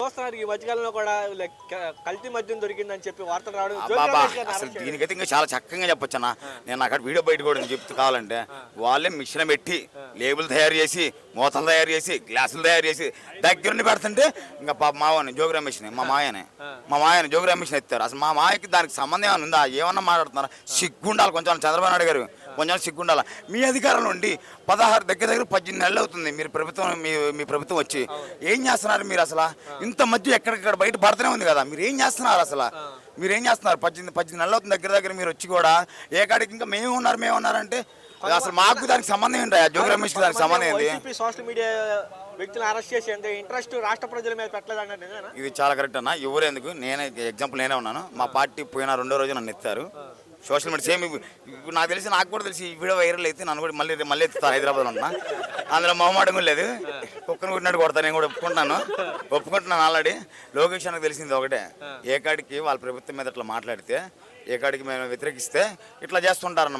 చూస్తున్నారు ఈ మధ్యకాలంలో కూడా కల్తీ మద్యం దొరికిందని చెప్పి వార్తలు రావడం. బాబా అసలు దీనికైతే ఇంకా చాలా చక్కగా చెప్పొచ్చు అన్న. నేను అక్కడ వీడియో బయట కూడా చెప్తూ కావాలంటే వాళ్ళే మిషన్ పెట్టి లేబుల్ తయారు చేసి మూతలు తయారు చేసి గ్లాసులు తయారు చేసి దగ్గరుండి పెడుతుంటే ఇంకా మావని జోగి రమేష్ మా మాయని జోగి రమేష్ ఎత్తారు. అసలు మా మాయకి దానికి సంబంధం ఏమైనా ఉందా? ఏమన్నా మాట్లాడుతున్నారా? సిగ్గుండాలి కొంచెం చంద్రబాబు నాయుడు గారు, కొంచెం సిగ్గుండాలి. మీ అధికారంలో ఉండి 16 దగ్గర 18 నెలలు అవుతుంది మీరు ప్రభుత్వం మీ ప్రభుత్వం వచ్చి. ఏం చేస్తున్నారు మీరు అసలు? ఇంత మధ్య ఎక్కడిక్కడ బయట పడుతూనే ఉంది కదా, మీరు ఏం చేస్తున్నారు అసలు? మీరేం చేస్తున్నారు? 18 నెలలు అవుతుంది దగ్గర మీరు వచ్చి కూడా ఏ కాడికి ఇంకా మేమున్నారంటే అసలు మాకు దానికి సంబంధం ఏంటి? జోగి రమేష్ దానికి సంబంధం ఏంటి? సోషల్ మీడియా వ్యక్తులను అరెస్ట్ చేసి ఇంట్రెస్ట్ రాష్ట్ర ప్రజల మీద పెట్టలేదంటే ఇది చాలా కరెక్ట్ అన్న. ఎవరెందుకు నేనే ఎగ్జాంపుల్ నేనే ఉన్నాను. మా పార్టీ పోయిన 2వ రోజు నన్ను ఎత్తారు సోషల్ మీడియా. సేమ్ నాకు కూడా తెలిసి ఈ వీడియో వైరల్ అయితే నన్ను కూడా మళ్ళీ ఎత్తుతారు. హైదరాబాద్లో ఉన్నా అందులో మొహమాటం లేదు. కుక్కను కొట్టినట్టు కొడతాను. నేను కూడా ఒప్పుకుంటున్నాను ఆల్రెడీ. లోకేష్ అన్నకు తెలిసింది ఒకటే, ఏ కాడికి వాళ్ళ ప్రభుత్వం మీద ఇట్లా మాట్లాడితే, ఏ కాడికి మేము వ్యతిరేకిస్తే ఇట్లా చేస్తుంటారన్న.